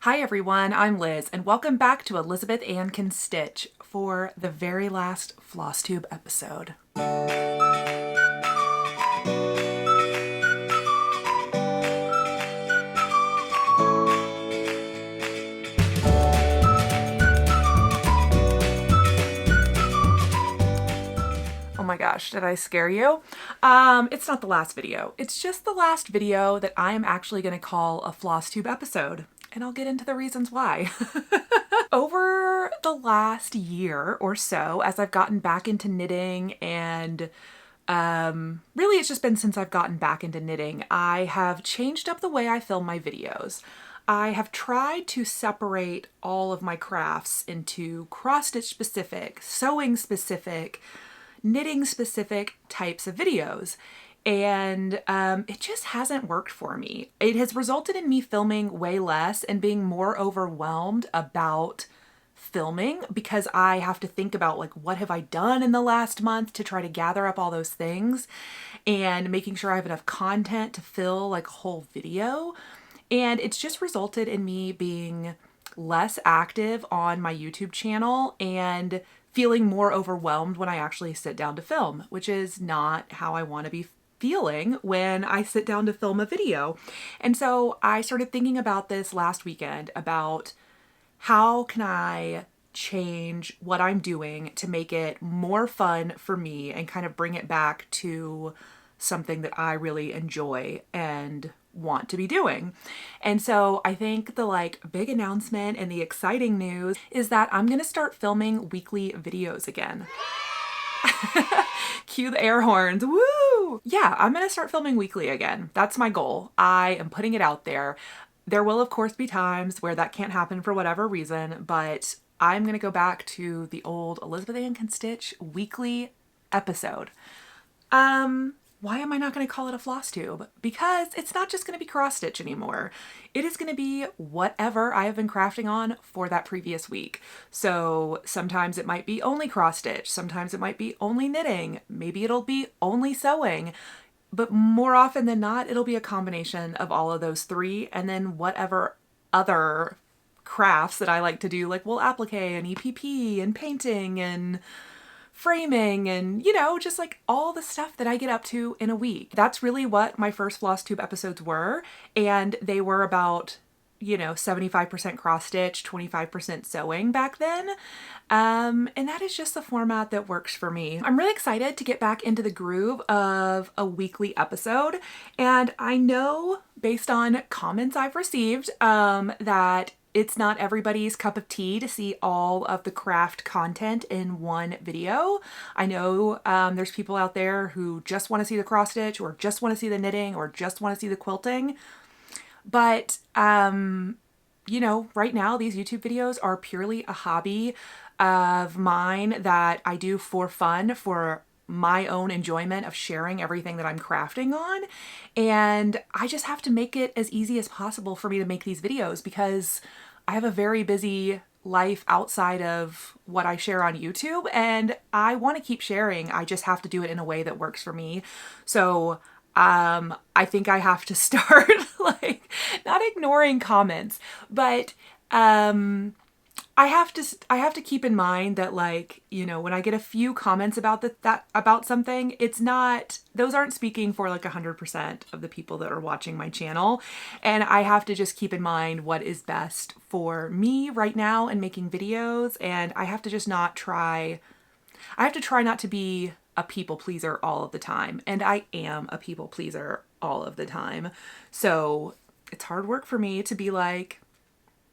Hi everyone, I'm Liz, and welcome back to Elizabeth Ann Can Stitch for the very last Flosstube episode. Oh my gosh, did I scare you? It's not the last video. It's just the last video that I am actually going to call a Flosstube episode, and I'll get into the reasons why. Over the last year or so, as I've gotten back into knitting and really it's just been since I've gotten back into knitting, I have changed up the way I film my videos. I have tried to separate all of my crafts into cross-stitch specific, sewing specific, knitting specific types of videos. And it just hasn't worked for me. It has resulted in me filming way less and being more overwhelmed about filming because I have to think about like, what have I done in the last month to try to gather up all those things and making sure I have enough content to fill like a whole video. And it's just resulted in me being less active on my YouTube channel and feeling more overwhelmed when I actually sit down to film, which is not how I want to be feeling when I sit down to film a video. And so I started thinking about this last weekend about how can I change what I'm doing to make it more fun for me and kind of bring it back to something that I really enjoy and want to be doing. And so I think the big announcement and the exciting news is that I'm going to start filming weekly videos again. Cue the air horns. Woo! Yeah, I'm going to start filming weekly again. That's my goal. I am putting it out there. There will, of course, be times where that can't happen for whatever reason, but I'm going to go back to the old Elizabeth Ann Can Stitch weekly episode. Why am I not going to call it a Flosstube? Because it's not just going to be cross stitch anymore. It is going to be whatever I have been crafting on for that previous week. So sometimes it might be only cross stitch. Sometimes it might be only knitting. Maybe it'll be only sewing. But more often than not, it'll be a combination of all of those three. And then whatever other crafts that I like to do, like applique and EPP and painting and framing and, just like all the stuff that I get up to in a week. That's really what my first Flosstube episodes were. And they were about, 75% cross stitch, 25% sewing back then. And that is just the format that works for me. I'm really excited to get back into the groove of a weekly episode. And I know based on comments I've received that it's not everybody's cup of tea to see all of the craft content in one video. I know there's people out there who just want to see the cross stitch or just want to see the knitting or just want to see the quilting. But, right now these YouTube videos are purely a hobby of mine that I do for fun, for my own enjoyment of sharing everything that I'm crafting on. And I just have to make it as easy as possible for me to make these videos because I have a very busy life outside of what I share on YouTube and I want to keep sharing. I just have to do it in a way that works for me. So I think I have to start not ignoring comments, but I have to keep in mind that when I get a few comments about about something, it's not, those aren't speaking for 100% of the people that are watching my channel. And I have to just keep in mind what is best for me right now in making videos. And I have to just try not to be a people pleaser all of the time. And I am a people pleaser all of the time. So it's hard work for me to be like,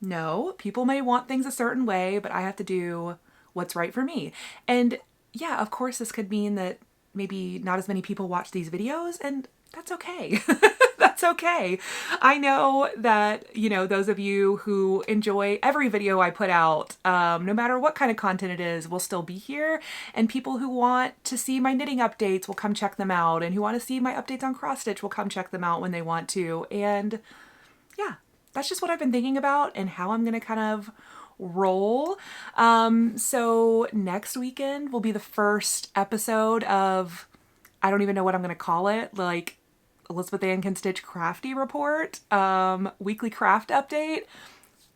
no, people may want things a certain way, but I have to do what's right for me. And yeah, of course, this could mean that maybe not as many people watch these videos, and that's okay. That's okay. I know that, those of you who enjoy every video I put out, no matter what kind of content it is, will still be here. And people who want to see my knitting updates will come check them out. And who want to see my updates on cross stitch will come check them out when they want to. And yeah, that's just what I've been thinking about and how I'm going to kind of roll. So next weekend will be the first episode of, I don't even know what I'm going to call it, Elizabeth Ann Can Stitch Crafty Report, weekly craft update.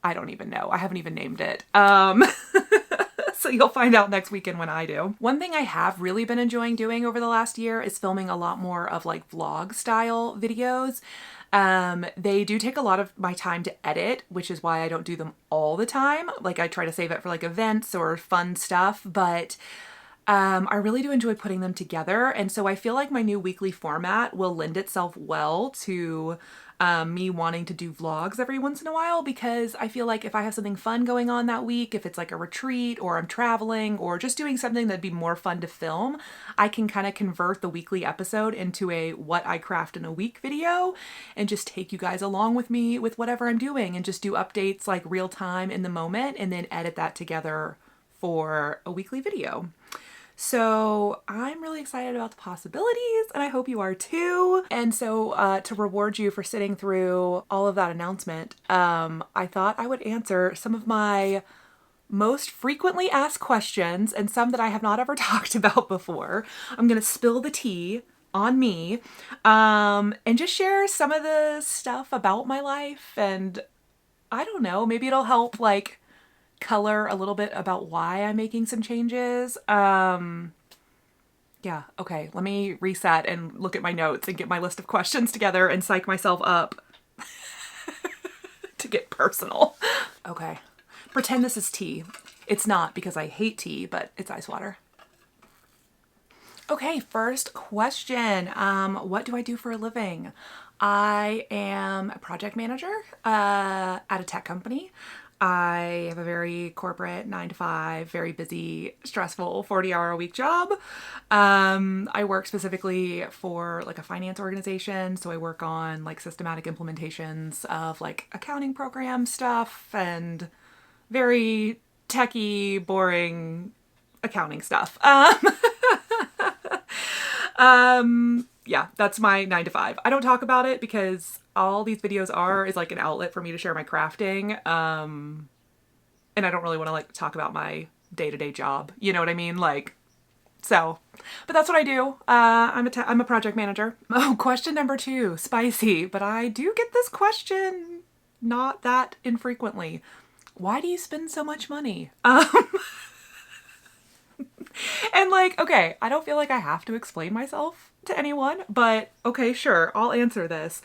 I don't even know. I haven't even named it. So you'll find out next weekend when I do. One thing I have really been enjoying doing over the last year is filming a lot more of like vlog style videos. They do take a lot of my time to edit, which is why I don't do them all the time. Like I try to save it for like events or fun stuff, but I really do enjoy putting them together. And so I feel like my new weekly format will lend itself well to me wanting to do vlogs every once in a while, because I feel like if I have something fun going on that week, if it's like a retreat or I'm traveling or just doing something that'd be more fun to film, I can kind of convert the weekly episode into a what I craft in a week video and just take you guys along with me with whatever I'm doing and just do updates like real time in the moment and then edit that together for a weekly video. So I'm really excited about the possibilities, and I hope you are too. And so to reward you for sitting through all of that announcement, I thought I would answer some of my most frequently asked questions and some that I have not ever talked about before. I'm going to spill the tea on me and just share some of the stuff about my life, and I don't know, maybe it'll help like color a little bit about why I'm making some changes. Yeah, okay, let me reset and look at my notes and get my list of questions together and psych myself up to get personal. Okay, pretend this is tea. It's not, because I hate tea, but it's ice water. Okay, first question. What do I do for a living? I am a project manager at a tech company. I have a very corporate 9 to 5, very busy, stressful 40-hour-a-week job. I work specifically for like a finance organization. So I work on like systematic implementations of like accounting program stuff and very techie, boring accounting stuff. Yeah, that's my 9 to 5. I don't talk about it because all these videos is like an outlet for me to share my crafting. And I don't really want to like talk about my day-to-day job. You know what I mean? Like, so, but that's what I do. I'm a project manager. Oh, question number 2, spicy, but I do get this question not that infrequently. Why do you spend so much money? And like, okay, I don't feel like I have to explain myself to anyone, but okay, sure, I'll answer this.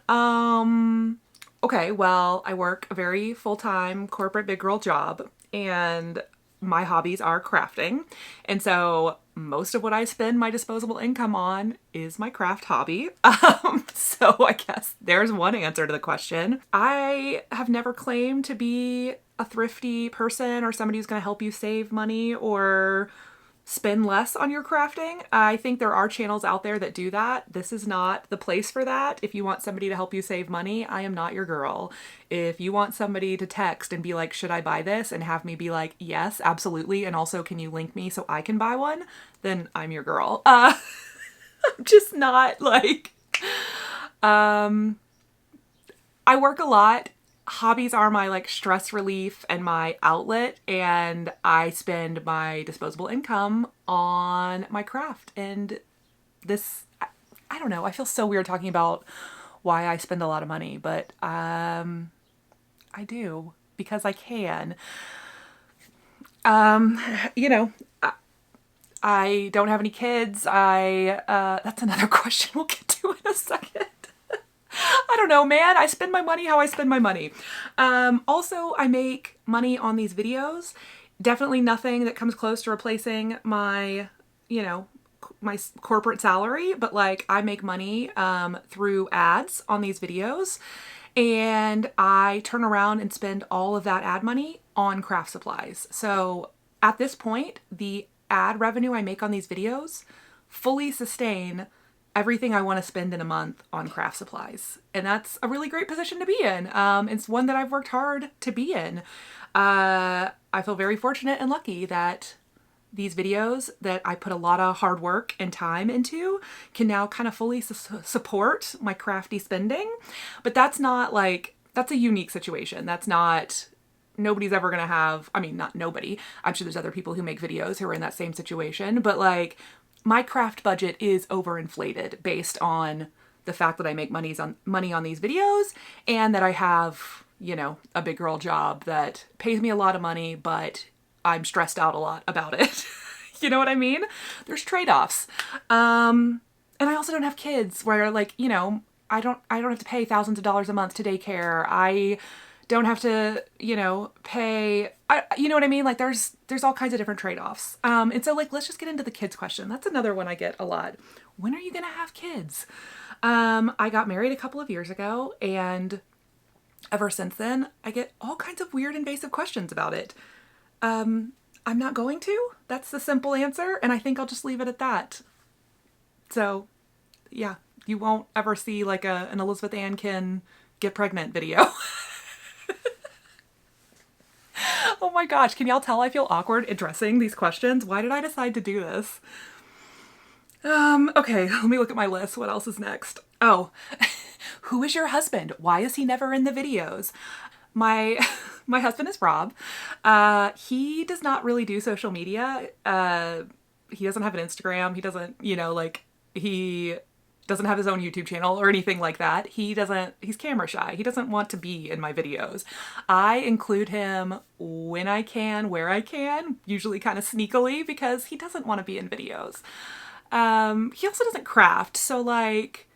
Okay, well, I work a very full-time corporate big girl job, and my hobbies are crafting. And so most of what I spend my disposable income on is my craft hobby. So I guess there's one answer to the question. I have never claimed to be a thrifty person or somebody who's going to help you save money or spend less on your crafting. I think there are channels out there that do that. This is not the place for that. If you want somebody to help you save money, I am not your girl. If you want somebody to text and be like, should I buy this? And have me be like, yes, absolutely. And also, can you link me so I can buy one? Then I'm your girl. I'm just not like, I work a lot. Hobbies are my like stress relief and my outlet, and I spend my disposable income on my craft. And this, I don't know, I feel so weird talking about why I spend a lot of money, but I do because I can. You know, I don't have any kids. That's another question we'll get to in a second. I don't know, man. I spend my money how I spend my money. Also, I make money on these videos. Definitely nothing that comes close to replacing my, you know, my corporate salary, but like I make money through ads on these videos, and I turn around and spend all of that ad money on craft supplies. So at this point, the ad revenue I make on these videos fully sustain everything I want to spend in a month on craft supplies. And that's a really great position to be in. It's one that I've worked hard to be in. I feel very fortunate and lucky that these videos that I put a lot of hard work and time into can now kind of fully support my crafty spending. But that's not like, that's a unique situation. That's not, nobody's ever going to have, I mean, not nobody. I'm sure there's other people who make videos who are in that same situation, but like, my craft budget is overinflated based on the fact that I make money on these videos and that I have, you know, a big girl job that pays me a lot of money, but I'm stressed out a lot about it. You know what I mean? There's trade-offs. And I also don't have kids where, like, you know, I don't have to pay thousands of dollars a month to daycare. I don't have to, you know, you know what I mean? Like there's all kinds of different trade-offs. And so like, let's just get into the kids question. That's another one I get a lot. When are you going to have kids? I got married a couple of years ago, and ever since then, I get all kinds of weird invasive questions about it. I'm not going to. That's the simple answer, and I think I'll just leave it at that. So, yeah, you won't ever see like an Elizabeth Ann can get pregnant video. Oh my gosh, can y'all tell I feel awkward addressing these questions? Why did I decide to do this? Okay, let me look at my list. What else is next? Oh, who is your husband? Why is he never in the videos? My my husband is Rob. He does not really do social media. He doesn't have an Instagram. He doesn't, you know, like he doesn't have his own YouTube channel or anything like that. He's camera shy. He doesn't want to be in my videos. I include him when I can, where I can, usually kind of sneakily because he doesn't want to be in videos. He also doesn't craft. So like,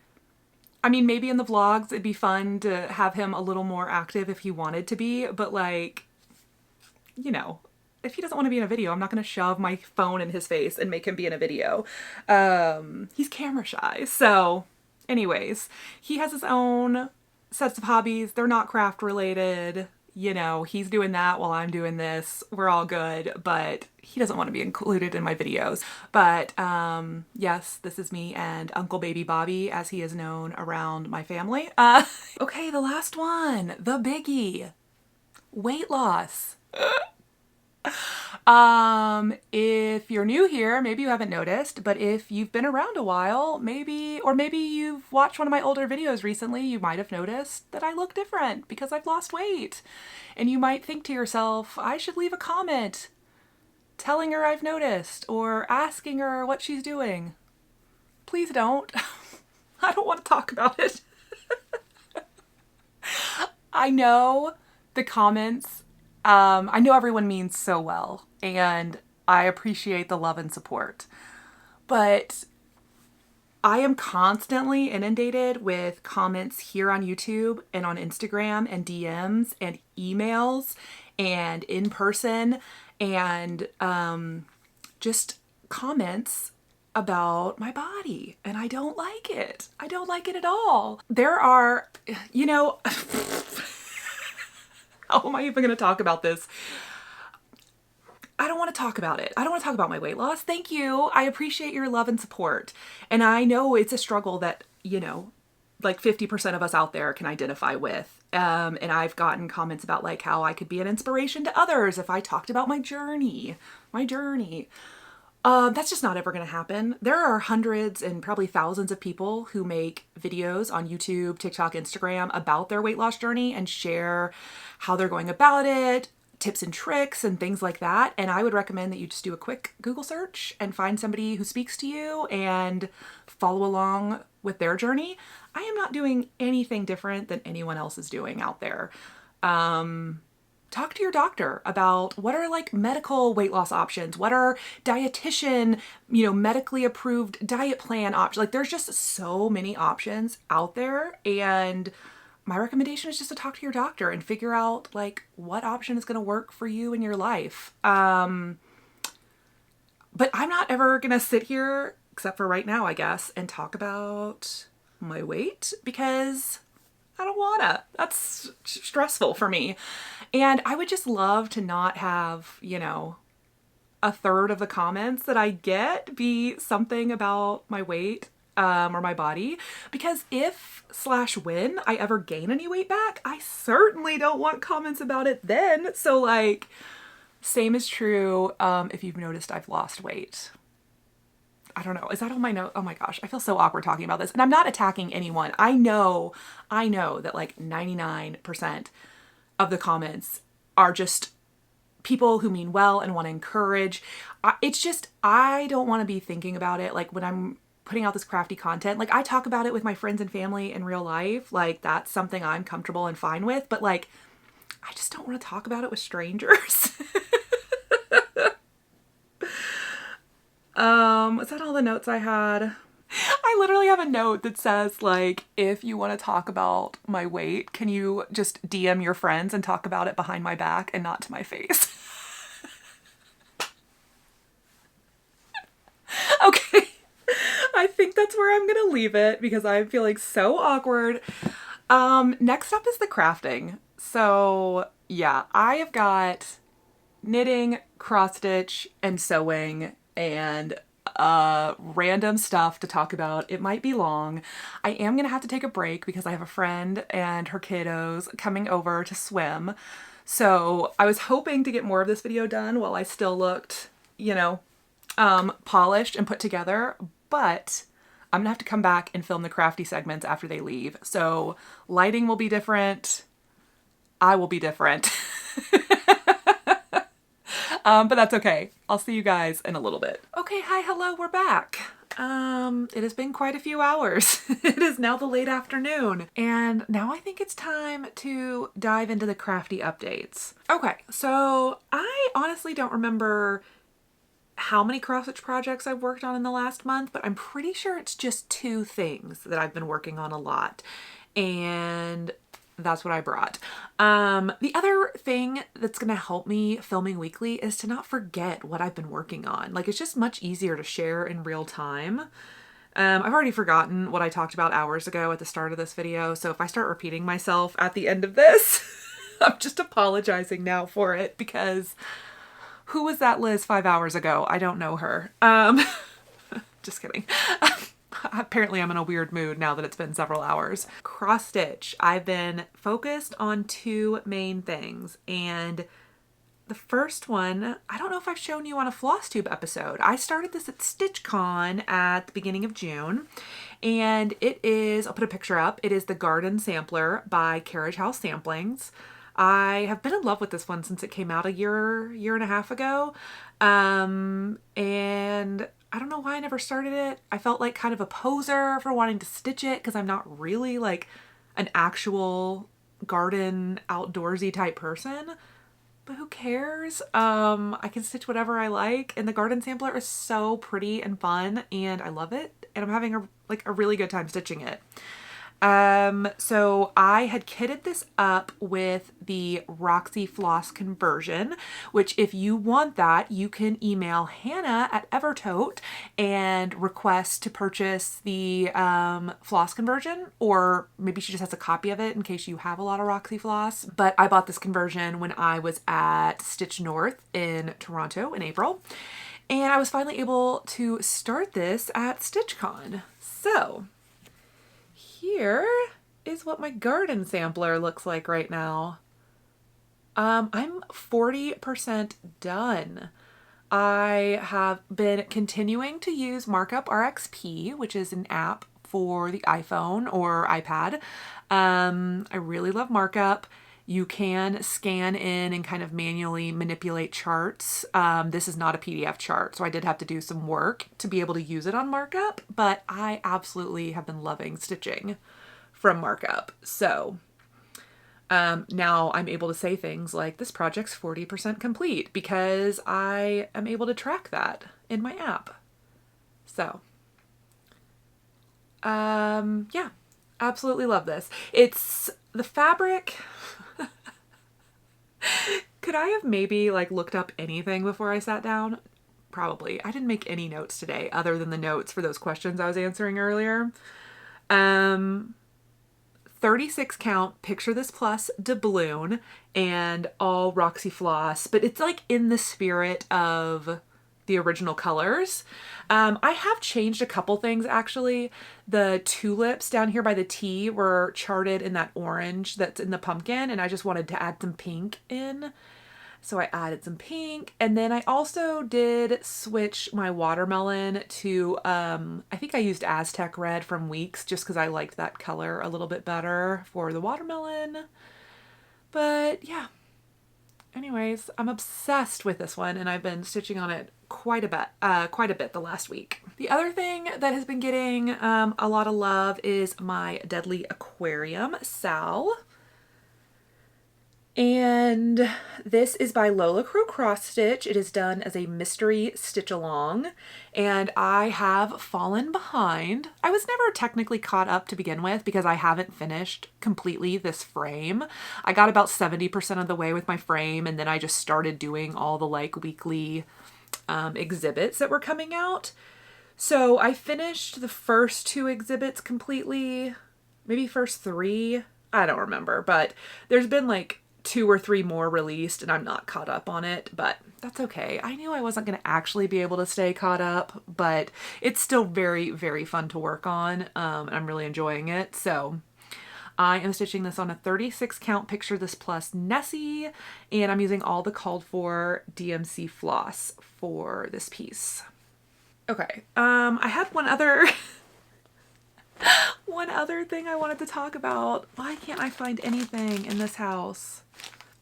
I mean, maybe in the vlogs, it'd be fun to have him a little more active if he wanted to be, but like, you know, if he doesn't want to be in a video, I'm not going to shove my phone in his face and make him be in a video. He's camera shy. So anyways, he has his own sets of hobbies. They're not craft related. You know, he's doing that while I'm doing this. We're all good, but he doesn't want to be included in my videos. But yes, this is me and Uncle Baby Bobby, as he is known around my family. Okay, the last one, the biggie, weight loss. If you're new here, maybe you haven't noticed, but if you've been around a while, maybe you've watched one of my older videos recently, you might have noticed that I look different because I've lost weight. And you might think to yourself, I should leave a comment telling her I've noticed or asking her what she's doing. Please don't. I don't want to talk about it. I know the comments, I know everyone means so well, and I appreciate the love and support, but I am constantly inundated with comments here on YouTube and on Instagram and DMs and emails and in person and just comments about my body, and I don't like it. I don't like it at all. There are, you know, how am I even going to talk about this? I don't want to talk about it. I don't want to talk about my weight loss. Thank you. I appreciate your love and support. And I know it's a struggle that, you know, like 50% of us out there can identify with. And I've gotten comments about like how I could be an inspiration to others if I talked about my journey. That's just not ever going to happen. There are hundreds and probably thousands of people who make videos on YouTube, TikTok, Instagram about their weight loss journey and share how they're going about it, tips and tricks and things like that. And I would recommend that you just do a quick Google search and find somebody who speaks to you and follow along with their journey. I am not doing anything different than anyone else is doing out there. Talk to your doctor about what are like medical weight loss options, what are dietitian, you know, medically approved diet plan options. Like there's just so many options out there, and my recommendation is just to talk to your doctor and figure out like what option is going to work for you in your life. But I'm not ever going to sit here, except for right now, I guess, and talk about my weight because I don't wanna. That's stressful for me. And I would just love to not have, you know, a third of the comments that I get be something about my weight or my body. Because if/when I ever gain any weight back, I certainly don't want comments about it then. So like, same is true if you've noticed I've lost weight. I don't know. Is that on my note? Oh my gosh. I feel so awkward talking about this. And I'm not attacking anyone. I know that like 99% of the comments are just people who mean well and want to encourage. It's just, I don't want to be thinking about it. Like when I'm putting out this crafty content, like I talk about it with my friends and family in real life. Like that's something I'm comfortable and fine with. But like I just don't want to talk about it with strangers. Is that all the notes I had? I literally have a note that says, like, if you want to talk about my weight, can you just DM your friends and talk about it behind my back and not to my face? Okay. I think that's where I'm gonna leave it because I'm feeling so awkward. Next up is the crafting. So yeah, I have got knitting, cross stitch, and sewing, and random stuff to talk about. It might be long. I am gonna have to take a break because I have a friend and her kiddos coming over to swim. So I was hoping to get more of this video done while I still looked, you know, polished and put together, but I'm gonna have to come back and film the crafty segments after they leave. So lighting will be different. I will be different. But that's okay. I'll see you guys in a little bit. Okay, hi, hello, we're back. It has been quite a few hours. It is now the late afternoon. And now I think it's time to dive into the crafty updates. Okay, so I honestly don't remember how many cross-stitch projects I've worked on in the last month, but I'm pretty sure it's just 2 things that I've been working on a lot. And that's what I brought. The other thing that's gonna help me filming weekly is to not forget what I've been working on. Like, it's just much easier to share in real time. I've already forgotten what I talked about hours ago at the start of this video, so if I start repeating myself at the end of this, I'm just apologizing now for it because who was that Liz 5 hours ago? I don't know her. Just kidding. Apparently I'm in a weird mood now that it's been several hours. Cross stitch. I've been focused on 2 main things, and the first one, I don't know if I've shown you on a Flosstube episode. I started this at StitchCon at the beginning of June, and it is, I'll put a picture up, it is the Garden Sampler by Carriage House Samplings. I have been in love with this one since it came out a year and a half ago. And I don't know why I never started it. I felt like kind of a poser for wanting to stitch it because I'm not really like an actual garden outdoorsy type person, but who cares? I can stitch whatever I like, and the Garden Sampler is so pretty and fun, and I love it, and I'm having a really good time stitching it. So I had kitted this up with the Roxy Floss conversion, which if you want that, you can email Hannah at Evertote and request to purchase the floss conversion, or maybe she just has a copy of it in case you have a lot of Roxy floss. But I bought this conversion when I was at Stitch North in Toronto in April, and I was finally able to start this at StitchCon. So here is what my Garden Sampler looks like right now. I'm 40% done. I have been continuing to use Markup RXP, which is an app for the iPhone or iPad. I really love Markup. You can scan in and kind of manually manipulate charts. This is not a PDF chart, so I did have to do some work to be able to use it on Markup, but I absolutely have been loving stitching from Markup. So now I'm able to say things like this project's 40% complete because I am able to track that in my app. So yeah, absolutely love this. It's the fabric. Could I have maybe like looked up anything before I sat down? Probably. I didn't make any notes today other than the notes for those questions I was answering earlier. 36 count Picture This Plus doubloon and all Roxy Floss, but it's like in the spirit of the original colors. I have changed a couple things actually. The tulips down here by the T were charted in that orange that's in the pumpkin, and I just wanted to add some pink in. So I added some pink, and then I also did switch my watermelon to, I think I used Aztec Red from Weeks just because I liked that color a little bit better for the watermelon. But yeah, anyways, I'm obsessed with this one, and I've been stitching on it quite a bit the last week. The other thing that has been getting a lot of love is my Deadly Aquarium Sal. And this is by Lola Cross Stitch. It is done as a mystery stitch along, and I have fallen behind. I was never technically caught up to begin with because I haven't finished completely this frame. I got about 70% of the way with my frame, and then I just started doing all the like weekly exhibits that were coming out. So I finished the first 2 exhibits completely, maybe first 3. I don't remember, but there's been like 2 or 3 more released and I'm not caught up on it, but that's okay. I knew I wasn't going to actually be able to stay caught up, but it's still very, very fun to work on. And I'm really enjoying it. So I am stitching this on a 36 count Picture This Plus Nessie, and I'm using all the called for DMC floss for this piece. Okay. I had one other thing I wanted to talk about. Why can't I find anything in this house?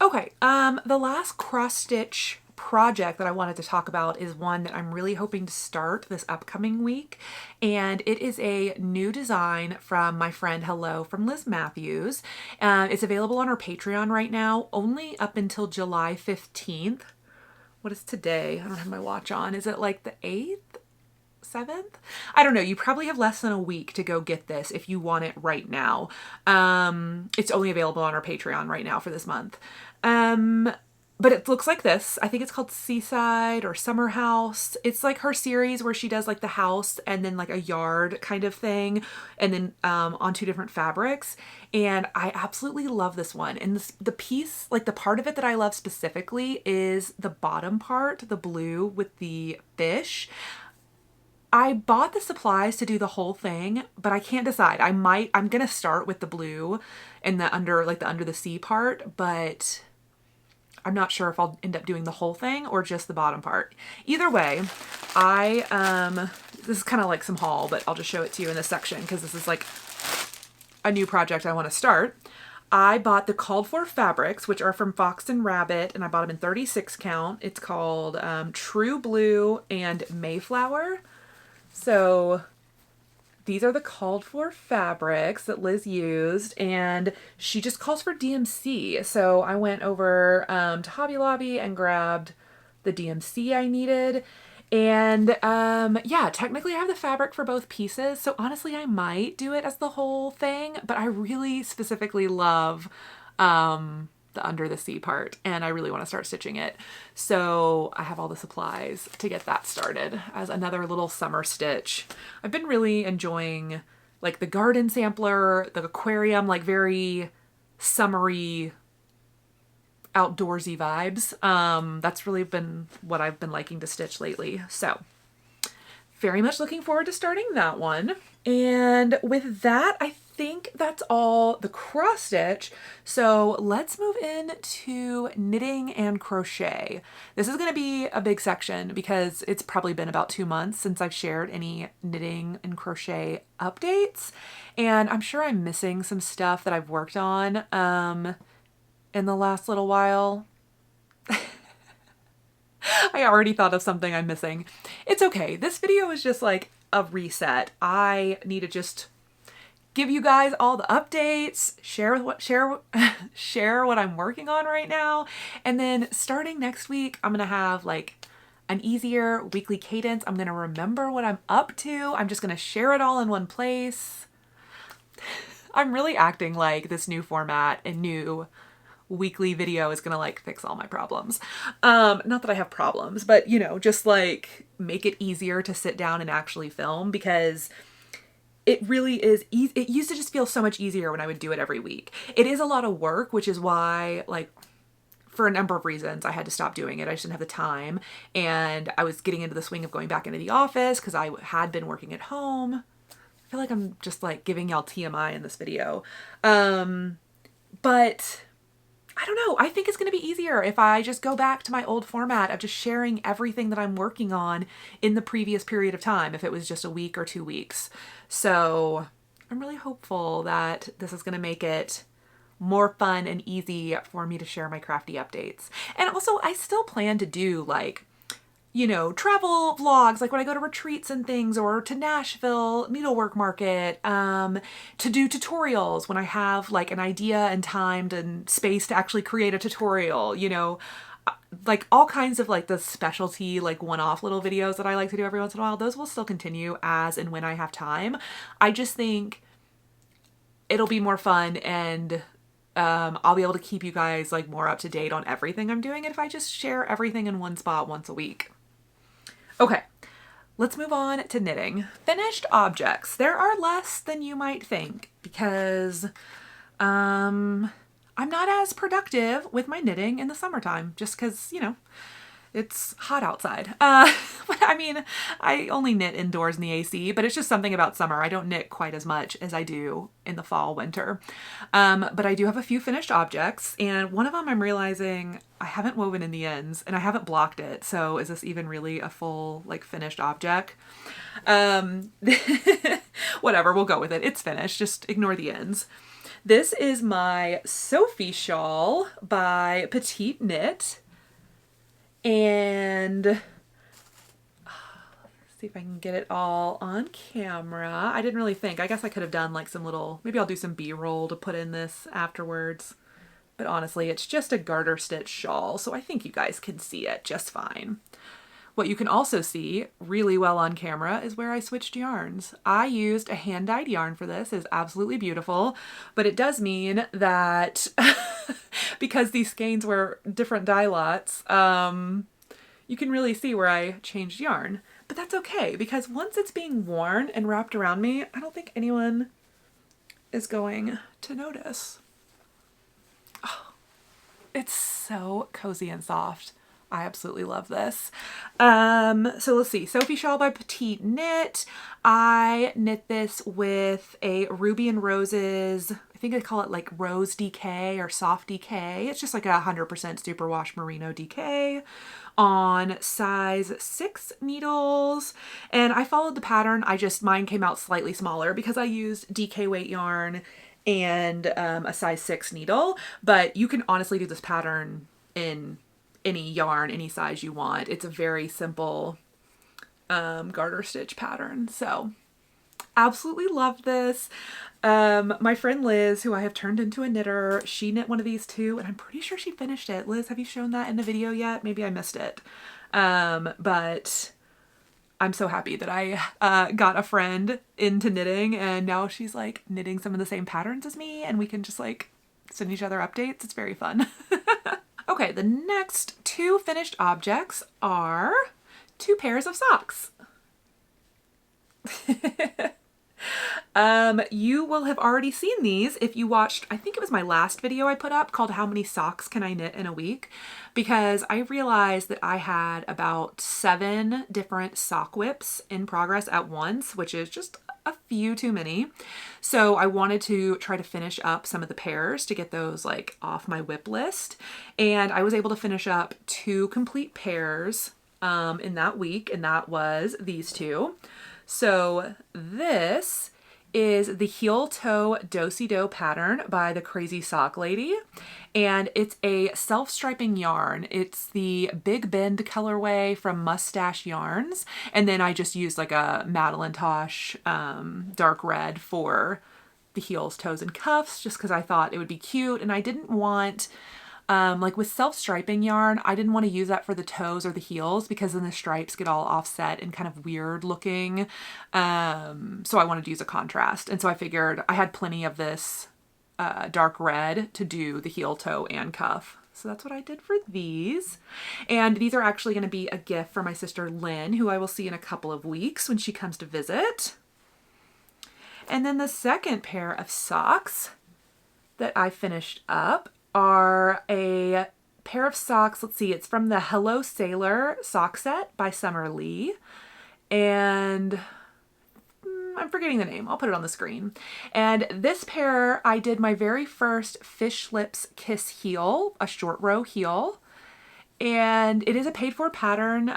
Okay, the last cross stitch project that I wanted to talk about is one that I'm really hoping to start this upcoming week, and it is a new design from my friend Hello from Liz Matthews. It's available on her Patreon right now, only up until July 15th. What is today? I don't have my watch on. Is it like the 8th? 7th? I don't know. You probably have less than a week to go get this if you want it right now. It's only available on our Patreon right now for this month. But it looks like this. I think it's called Seaside or Summer House. It's like her series where she does like the house and then like a yard kind of thing, and then on 2 different fabrics. And I absolutely love this one. And the piece, like the part of it that I love specifically is the bottom part, the blue with the fish. I bought the supplies to do the whole thing, but I can't decide. I'm going to start with the blue and the under the sea part, but I'm not sure if I'll end up doing the whole thing or just the bottom part. Either way, this is kind of like some haul, but I'll just show it to you in this section because this is like a new project I want to start. I bought the called for fabrics, which are from Fox and Rabbit, and I bought them in 36 count. It's called True Blue and Mayflower. So these are the called for fabrics that Liz used, and she just calls for DMC. So I went over to Hobby Lobby and grabbed the DMC I needed. And yeah, technically I have the fabric for both pieces. So honestly, I might do it as the whole thing, but I really specifically love the under the sea part, and I really want to start stitching it. So I have all the supplies to get that started as another little summer stitch. I've been really enjoying like the garden sampler, the aquarium, like very summery, outdoorsy vibes. That's really been what I've been liking to stitch lately. So very much looking forward to starting that one. And with that, I think that's all the cross stitch. So let's move into knitting and crochet. This is going to be a big section because it's probably been about 2 months since I've shared any knitting and crochet updates. And I'm sure I'm missing some stuff that I've worked on in the last little while. I already thought of something I'm missing. It's okay. This video is just like a reset. I need to just give you guys all the updates, share what I'm working on right now. And then starting next week, I'm going to have like an easier weekly cadence. I'm going to remember what I'm up to. I'm just going to share it all in one place. I'm really acting like this new format and new weekly video is gonna like fix all my problems. Not that I have problems, but you know, just like make it easier to sit down and actually film, because it really is easy. It used to just feel so much easier when I would do it every week. It is a lot of work, which is why, like, for a number of reasons, I had to stop doing it. I just didn't have the time, and I was getting into the swing of going back into the office because I had been working at home. I feel like I'm just like giving y'all TMI in this video. But I don't know. I think it's going to be easier if I just go back to my old format of just sharing everything that I'm working on in the previous period of time, if it was just a week or 2 weeks. So I'm really hopeful that this is going to make it more fun and easy for me to share my crafty updates. And also, I still plan to do like you know, travel vlogs, like when I go to retreats and things, or to Nashville Needlework Market, to do tutorials when I have like an idea and time and space to actually create a tutorial, you know, like all kinds of like the specialty, like one-off little videos that I like to do every once in a while. Those will still continue as and when I have time. I just think it'll be more fun, and I'll be able to keep you guys like more up to date on everything I'm doing if I just share everything in one spot once a week. Okay, let's move on to knitting. Finished objects. There are less than you might think because I'm not as productive with my knitting in the summertime just because, you know, it's hot outside. But I mean, I only knit indoors in the AC, but it's just something about summer. I don't knit quite as much as I do in the fall, winter. But I do have a few finished objects, and one of them I'm realizing I haven't woven in the ends and I haven't blocked it. So is this even really a full like finished object? Whatever, we'll go with it. It's finished. Just ignore the ends. This is my Sophie shawl by Petite Knit. And let's see if I can get it all on camera. I didn't really think. I guess I could have done like some little, maybe I'll do some B-roll to put in this afterwards. But honestly, it's just a garter stitch shawl, so I think you guys can see it just fine. What you can also see really well on camera is where I switched yarns. I used a hand-dyed yarn for this. It's absolutely beautiful, but it does mean that because these skeins were different dye lots, you can really see where I changed yarn. But that's okay, because once it's being worn and wrapped around me, I don't think anyone is going to notice. Oh, it's so cozy and soft. I absolutely love this. So let's see. Sophie shawl by Petite Knit. I knit this with a Ruby and Roses, I think they call it like Rose DK or Soft DK. It's just like a 100% superwash merino DK on size 6 needles. And I followed the pattern. Mine came out slightly smaller because I used DK weight yarn and a size 6 needle. But you can honestly do this pattern in any yarn, any size you want. It's a very simple garter stitch pattern. So absolutely love this. My friend Liz, who I have turned into a knitter, she knit one of these too, and I'm pretty sure she finished it. Liz, have you shown that in the video yet? Maybe I missed it. But I'm so happy that I got a friend into knitting, and now she's like knitting some of the same patterns as me, and we can just like send each other updates. It's very fun. Okay, the next 2 finished objects are 2 pairs of socks. You will have already seen these if you watched, I think it was my last video I put up called How Many Socks Can I Knit in a Week? Because I realized that I had about 7 different sock whips in progress at once, which is just a few too many. So I wanted to try to finish up some of the pairs to get those like off my whip list. And I was able to finish up 2 complete pairs in that week, and that was these 2. So this is the heel toe do-si-do pattern by the Crazy Sock Lady, and it's a self-striping yarn. It's the Big Bend colorway from Mustache Yarns, and then I just used like a Madeline Tosh dark red for the heels, toes, and cuffs just because I thought it would be cute, and I didn't want like with self-striping yarn, I didn't want to use that for the toes or the heels because then the stripes get all offset and kind of weird looking. So I wanted to use a contrast. And so I figured I had plenty of this dark red to do the heel, toe, and cuff. So that's what I did for these. And these are actually going to be a gift for my sister Lynn, who I will see in a couple of weeks when she comes to visit. And then the second pair of socks that I finished up are a pair of socks. Let's see, it's from the Hello Sailor sock set by Summer Lee. And I'm forgetting the name. I'll put it on the screen. And this pair, I did my very first Fish Lips Kiss heel, a short row heel. And it is a paid for pattern.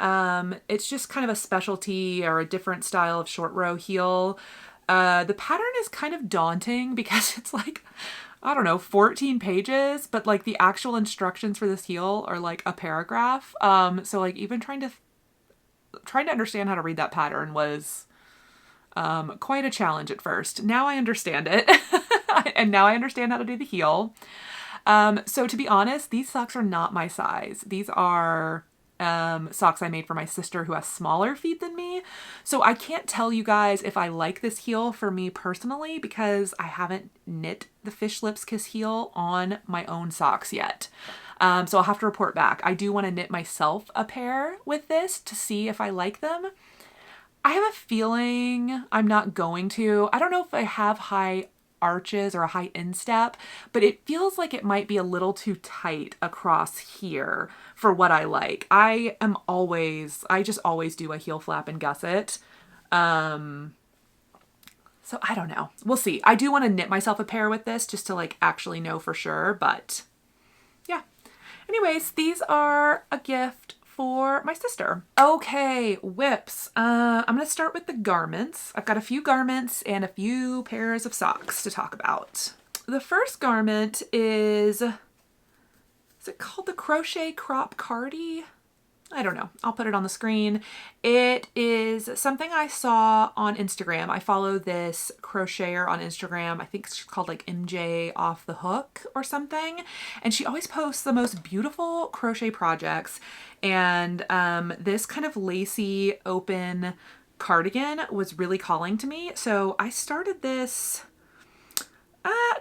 It's just kind of a specialty or a different style of short row heel. The pattern is kind of daunting because it's like, I don't know, 14 pages, but like the actual instructions for this heel are like a paragraph. So like even trying to trying to understand how to read that pattern was quite a challenge at first. Now I understand it. And now I understand how to do the heel. So to be honest, these socks are not my size. These are socks I made for my sister who has smaller feet than me. So I can't tell you guys if I like this heel for me personally because I haven't knit the Fish Lips Kiss heel on my own socks yet. So I'll have to report back. I do want to knit myself a pair with this to see if I like them. I have a feeling I'm not going to. I don't know if I have high arches or a high instep, but it feels like it might be a little too tight across here for what I like. I just always do a heel flap and gusset. So I don't know. We'll see. I do want to knit myself a pair with this just to like actually know for sure, but yeah. Anyways, these are a gift for my sister. Okay, whips. I'm going to start with the garments. I've got a few garments and a few pairs of socks to talk about. The first garment is it called the Crochet Crop Cardi? I don't know. I'll put it on the screen. It is something I saw on Instagram. I follow this crocheter on Instagram. I think it's called like MJ Off the Hook or something. And she always posts the most beautiful crochet projects. And this kind of lacy open cardigan was really calling to me. So I started this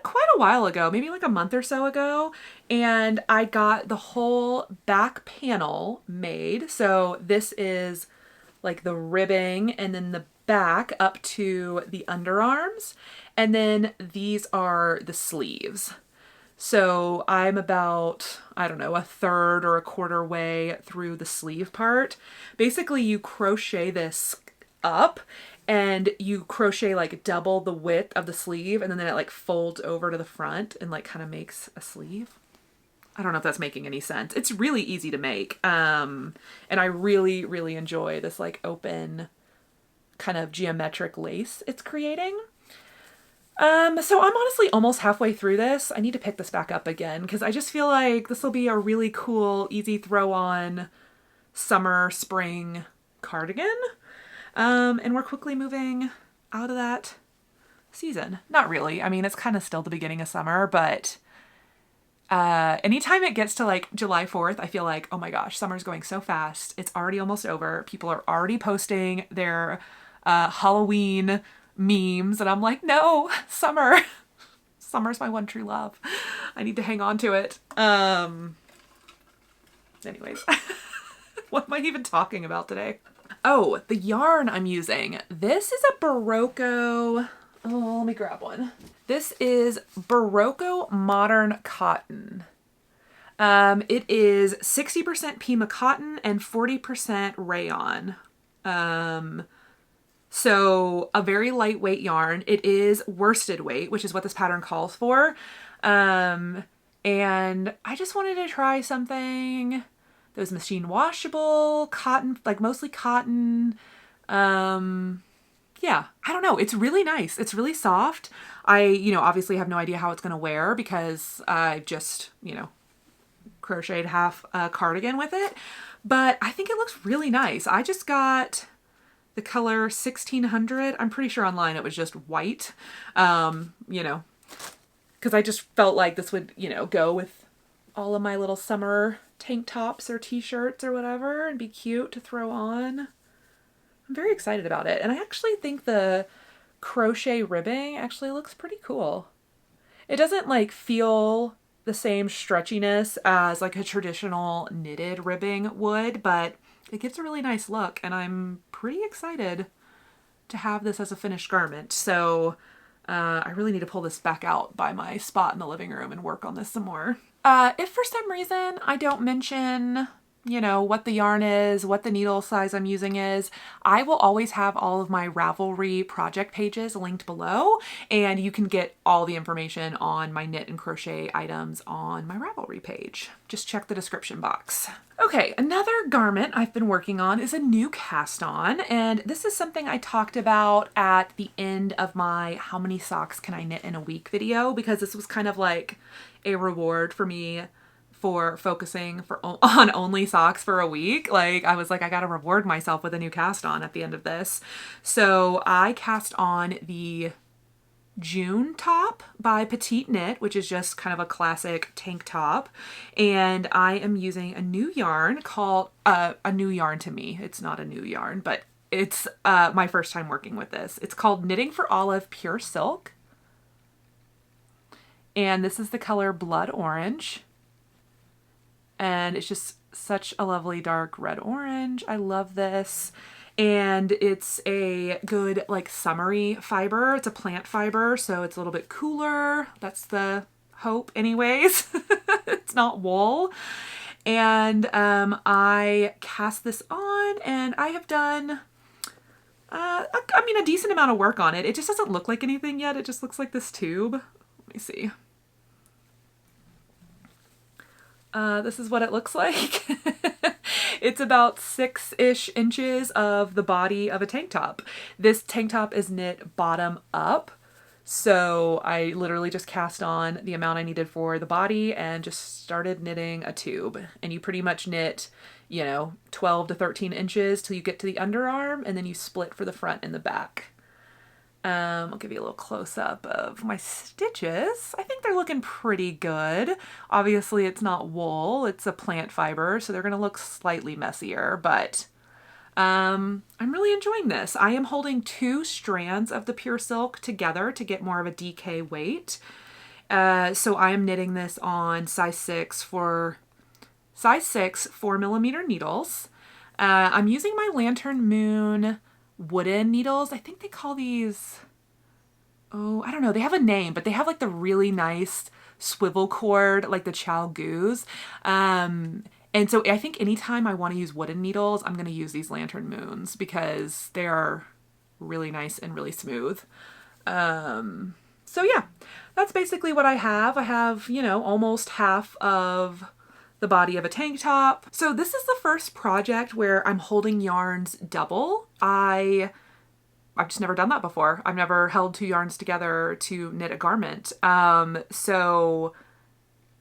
quite a while ago, maybe like a month or so ago, and I got the whole back panel made. So this is like the ribbing and then the back up to the underarms, and then these are the sleeves. So I'm about, I don't know, a third or a quarter way through the sleeve part. Basically, you crochet this up and you crochet like double the width of the sleeve, and then it like folds over to the front and like kind of makes a sleeve. I don't know if that's making any sense. It's really easy to make. And I really, really enjoy this like open kind of geometric lace it's creating. So I'm honestly almost halfway through this. I need to pick this back up again because I just feel like this will be a really cool, easy throw on summer, spring cardigan. And we're quickly moving out of that season. Not really. I mean, it's kind of still the beginning of summer, but anytime it gets to like July 4th, I feel like, oh my gosh, summer's going so fast. It's already almost over. People are already posting their Halloween memes, and I'm like, no, summer. Summer's my one true love. I need to hang on to it. Anyways, what am I even talking about today? Oh, the yarn I'm using. This is a Barocco. Oh, let me grab one. This is Barocco Modern Cotton. It is 60% Pima cotton and 40% rayon. So a very lightweight yarn. It is worsted weight, which is what this pattern calls for. And I just wanted to try something that was machine washable, cotton, like mostly cotton. Yeah, I don't know. It's really nice. It's really soft. I, obviously have no idea how it's going to wear because I just, crocheted half a cardigan with it, but I think it looks really nice. I just got the color 1600. I'm pretty sure online it was just white, because I just felt like this would, go with all of my little summer tank tops or t-shirts or whatever and be cute to throw on. I'm very excited about it. And I actually think the crochet ribbing actually looks pretty cool. It doesn't like feel the same stretchiness as like a traditional knitted ribbing would, but it gives a really nice look, and I'm pretty excited to have this as a finished garment. So I really need to pull this back out by my spot in the living room and work on this some more. If for some reason I don't mention, what the yarn is, what the needle size I'm using is, I will always have all of my Ravelry project pages linked below, and you can get all the information on my knit and crochet items on my Ravelry page. Just check the description box. Okay, another garment I've been working on is a new cast on, and this is something I talked about at the end of my how many socks can I knit in a week video, because this was kind of like a reward for me for focusing on only socks for a week. Like, I was like, I gotta reward myself with a new cast on at the end of this. So I cast on the June top by Petite Knit, which is just kind of a classic tank top. And I am using a new yarn called, a new yarn to me. It's not a new yarn, but it's my first time working with this. It's called Knitting for Olive Pure Silk. And this is the color Blood Orange. And it's just such a lovely dark red orange. I love this. And it's a good like summery fiber. It's a plant fiber, so it's a little bit cooler. That's the hope anyways. It's not wool. And I cast this on and I have done a decent amount of work on it. It just doesn't look like anything yet. It just looks like this tube. Let me see. This is what it looks like. It's about 6-ish inches of the body of a tank top. This tank top is knit bottom up. So I literally just cast on the amount I needed for the body and just started knitting a tube. And you pretty much knit, 12 to 13 inches till you get to the underarm, and then you split for the front and the back. I'll give you a little close-up of my stitches. I think they're looking pretty good. Obviously, it's not wool. It's a plant fiber, so they're going to look slightly messier, but I'm really enjoying this. I am holding 2 strands of the pure silk together to get more of a DK weight. So I am knitting this on size 6 4mm needles. I'm using my Lantern Moon wooden needles. I think they call these, I don't know. They have a name, but they have like the really nice swivel cord, like the Chow Goose. And so I think anytime I want to use wooden needles, I'm going to use these Lantern Moons because they are really nice and really smooth. So yeah, that's basically what I have. I have, almost half of the body of a tank top. So this is the first project where I'm holding yarns double. I've just never done that before. I've never held 2 yarns together to knit a garment. So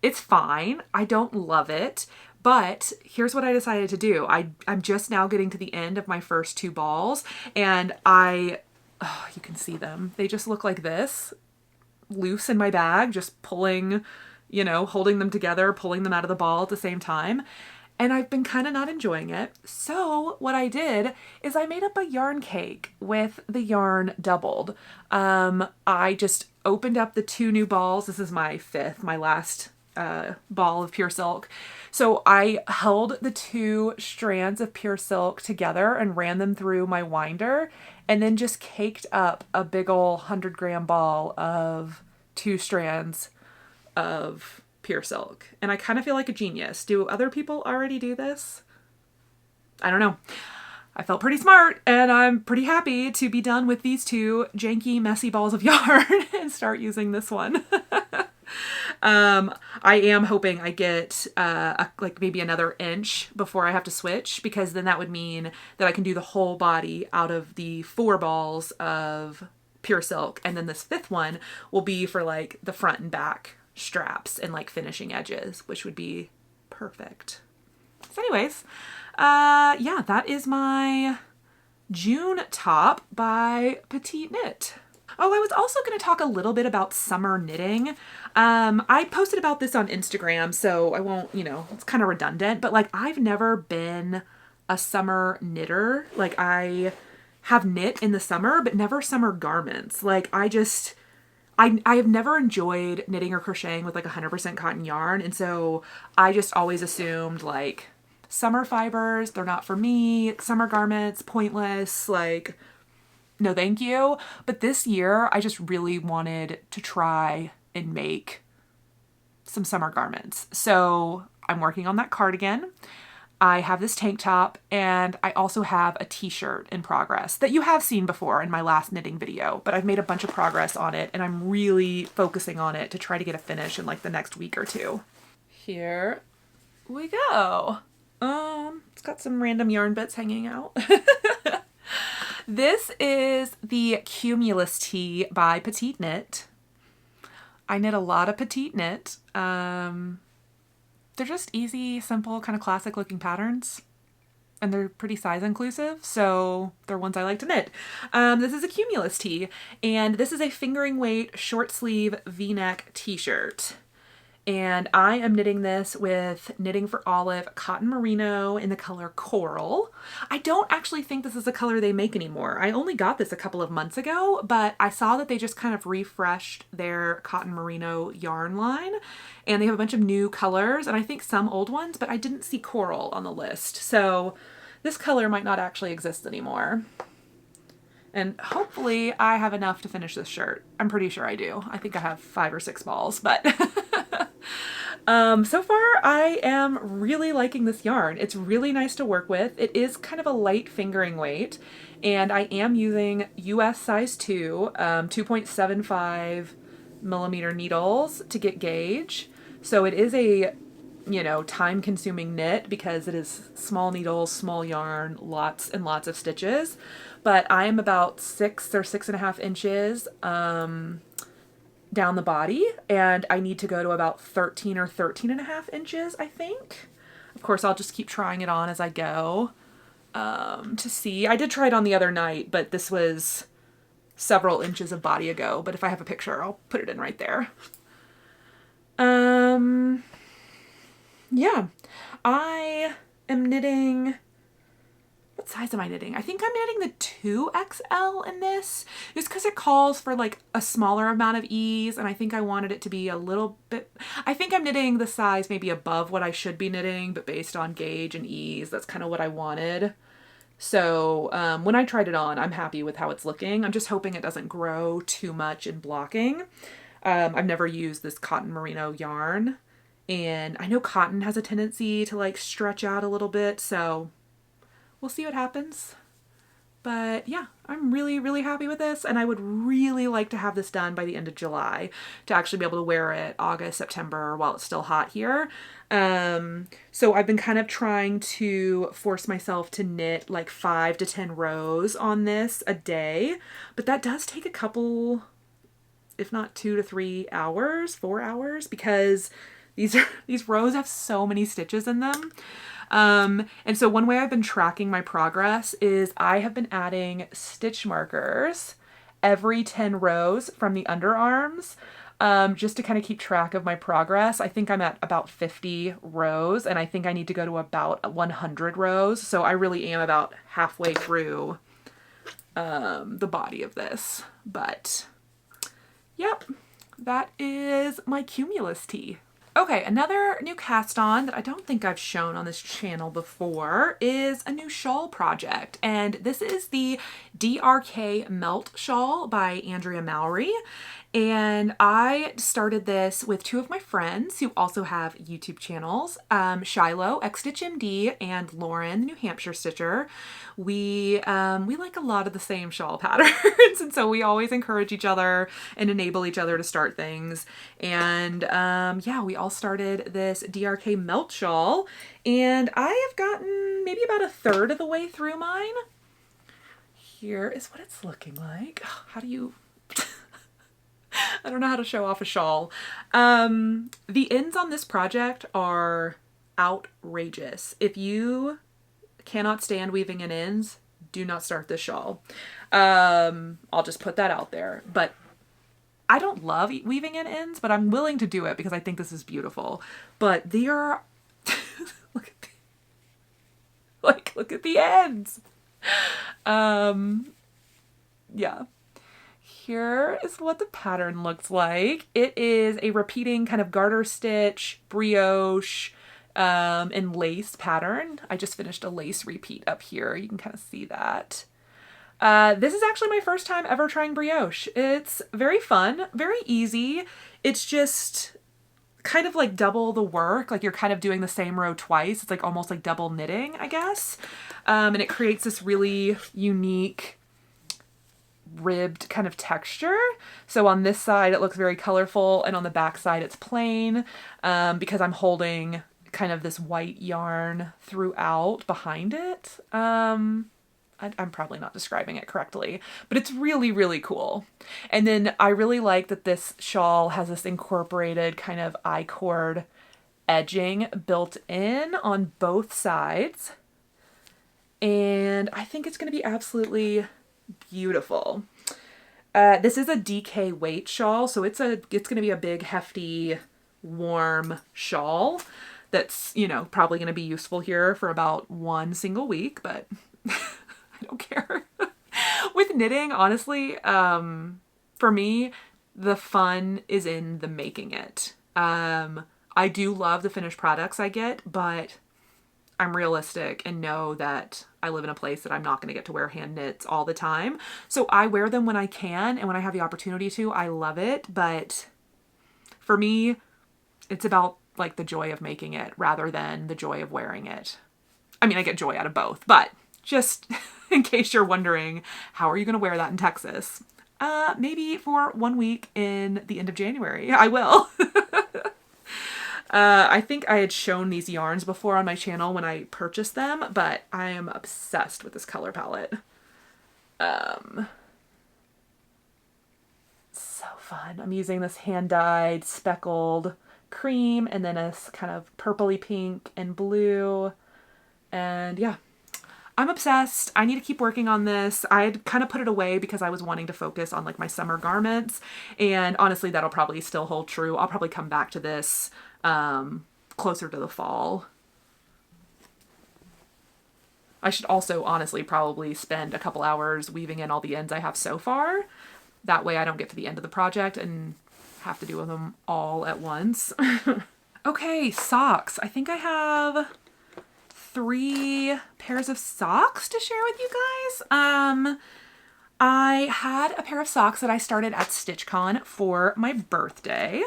it's fine. I don't love it, but here's what I decided to do. I'm just now getting to the end of my first 2 balls, and you can see them. They just look like this, loose in my bag, just pulling, holding them together, pulling them out of the ball at the same time. And I've been kind of not enjoying it. So what I did is I made up a yarn cake with the yarn doubled. I just opened up the 2 new balls. This is my 5th, my last ball of pure silk. So I held the 2 strands of pure silk together and ran them through my winder, and then just caked up a big ol' 100-gram ball of 2 strands of pure silk. And I kind of feel like a genius. Do other people already do this? I don't know. I felt pretty smart, and I'm pretty happy to be done with these 2 janky, messy balls of yarn and start using this one. I am hoping I get like maybe another inch before I have to switch, because then that would mean that I can do the whole body out of the 4 balls of pure silk, and then this 5th one will be for like the front and back straps and like finishing edges, which would be perfect. So anyways, yeah, that is my June top by Petite Knit. Oh, I was also going to talk a little bit about summer knitting. I posted about this on Instagram, so I won't, it's kind of redundant, but like I've never been a summer knitter. Like I have knit in the summer, but never summer garments. Like I have never enjoyed knitting or crocheting with like 100% cotton yarn. And so I just always assumed like summer fibers, they're not for me. Summer garments, pointless, like no thank you. But this year I just really wanted to try and make some summer garments. So I'm working on that cardigan. I have this tank top, and I also have a t-shirt in progress that you have seen before in my last knitting video, but I've made a bunch of progress on it, and I'm really focusing on it to try to get a finish in like the next week or 2. Here we go. It's got some random yarn bits hanging out. This is the Cumulus Tee by Petite Knit. I knit a lot of Petite Knit. they're just easy, simple, kind of classic looking patterns. And they're pretty size inclusive, so they're ones I like to knit. This is a Cumulus tee, and this is a fingering weight short sleeve V-neck t-shirt. And I am knitting this with Knitting for Olive cotton merino in the color coral. I don't actually think this is a color they make anymore. I only got this a couple of months ago, but I saw that they just kind of refreshed their cotton merino yarn line, and they have a bunch of new colors, and I think some old ones, but I didn't see coral on the list. So this color might not actually exist anymore. And hopefully I have enough to finish this shirt. I'm pretty sure I do. I think I have 5 or 6 balls, but so far I am really liking this yarn. It's really nice to work with. It is kind of a light fingering weight, and I am using US size 2, 2.75 millimeter needles to get gauge. So it is a, you know, time consuming knit because it is small needles, small yarn, lots and lots of stitches. But I am about 6 or 6.5 inches down the body, and I need to go to about 13 or 13.5 inches, I think. Of course, I'll just keep trying it on as I go to see. I did try it on the other night, but this was several inches of body ago. But if I have a picture, I'll put it in right there. Yeah, I am knitting. What size am I knitting? I think I'm knitting the 2XL in this, just because it calls for like a smaller amount of ease, and I think I wanted it to be a little bit, I think I'm knitting the size maybe above what I should be knitting, but based on gauge and ease, that's kind of what I wanted. So when I tried it on, I'm happy with how it's looking. I'm just hoping it doesn't grow too much in blocking. I've never used this cotton merino yarn, and I know cotton has a tendency to like stretch out a little bit, so we'll see what happens. But yeah, I'm really, really happy with this, and I would really like to have this done by the end of July to actually be able to wear it August, September while it's still hot here. So I've been kind of trying to force myself to knit like 5 to 10 rows on this a day, but that does take a couple, if not 2 to 3 hours, 4 hours, because these rows have so many stitches in them. And so one way I've been tracking my progress is I have been adding stitch markers every 10 rows from the underarms, just to kind of keep track of my progress. I think I'm at about 50 rows, and I think I need to go to about 100 rows. So I really am about halfway through, the body of this, but yep, that is my Cumulus tee. Okay, another new cast on that I don't think I've shown on this channel before is a new shawl project. And this is the DRK Melt Shawl by Andrea Mowry. And I started this with 2 of my friends who also have YouTube channels, Shiloh, XStitchMD, and Lauren, the New Hampshire Stitcher. We like a lot of the same shawl patterns, and so we always encourage each other and enable each other to start things. And yeah, we all started this DRK Melt Shawl, and I have gotten maybe about 1/3 of the way through mine. Here is what it's looking like. How do you... I don't know how to show off a shawl. The ends on this project are outrageous. If you cannot stand weaving in ends, do not start this shawl. I'll just put that out there. But I don't love weaving in ends, but I'm willing to do it because I think this is beautiful. But they are... look at the ends. Yeah. Here is what the pattern looks like. It is a repeating kind of garter stitch, brioche, and lace pattern. I just finished a lace repeat up here. You can kind of see that. This is actually my first time ever trying brioche. It's very fun, very easy. It's just kind of like double the work. Like you're kind of doing the same row twice. It's like almost like double knitting, I guess. And it creates this really unique ribbed kind of texture. So on this side it looks very colorful, and on the back side it's plain, because I'm holding kind of this white yarn throughout behind it. I'm probably not describing it correctly, but it's really, really cool. And then I really like that this shawl has this incorporated kind of I-cord edging built in on both sides. And I think it's going to be absolutely beautiful. This is a DK weight shawl, so it's going to be a big, hefty, warm shawl that's, you know, probably going to be useful here for about one single week, but I don't care. With knitting, honestly, for me, the fun is in the making it. I do love the finished products I get, but I'm realistic and know that I live in a place that I'm not going to get to wear hand knits all the time. So I wear them when I can, and when I have the opportunity to, I love it. But for me, it's about like the joy of making it rather than the joy of wearing it. I mean, I get joy out of both, but just in case you're wondering, how are you going to wear that in Texas? Maybe for 1 week in the end of January. I will. I think I had shown these yarns before on my channel when I purchased them, but I am obsessed with this color palette. So fun. I'm using this hand-dyed speckled cream and then a kind of purpley pink and blue. And yeah, I'm obsessed. I need to keep working on this. I'd kind of put it away because I was wanting to focus on like my summer garments. And honestly, that'll probably still hold true. I'll probably come back to this closer to the fall. I should also honestly probably spend a couple hours weaving in all the ends I have so far. That way I don't get to the end of the project and have to do them all at once. Okay, socks. I think I have 3 pairs of socks to share with you guys. I had a pair of socks that I started at StitchCon for my birthday.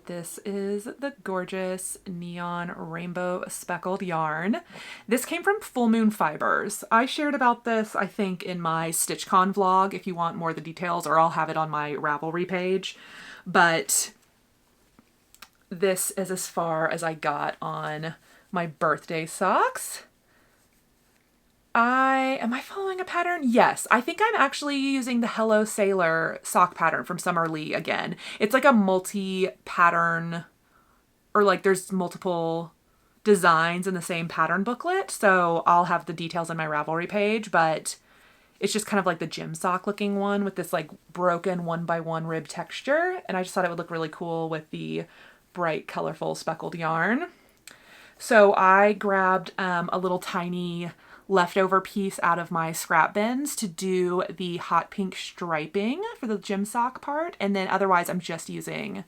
This is the gorgeous neon rainbow speckled yarn. This came from Full Moon Fibers. I shared about this, I think, in my StitchCon vlog if you want more of the details, or I'll have it on my Ravelry page. But this is as far as I got on my birthday socks. Am I following a pattern? Yes, I think I'm actually using the Hello Sailor sock pattern from Summer Lee again. It's like a multi-pattern, or like there's multiple designs in the same pattern booklet. So I'll have the details on my Ravelry page, but it's just kind of like the gym sock looking one with this like broken 1x1 rib texture. And I just thought it would look really cool with the bright, colorful speckled yarn. So I grabbed a little tiny leftover piece out of my scrap bins to do the hot pink striping for the gym sock part. And then otherwise I'm just using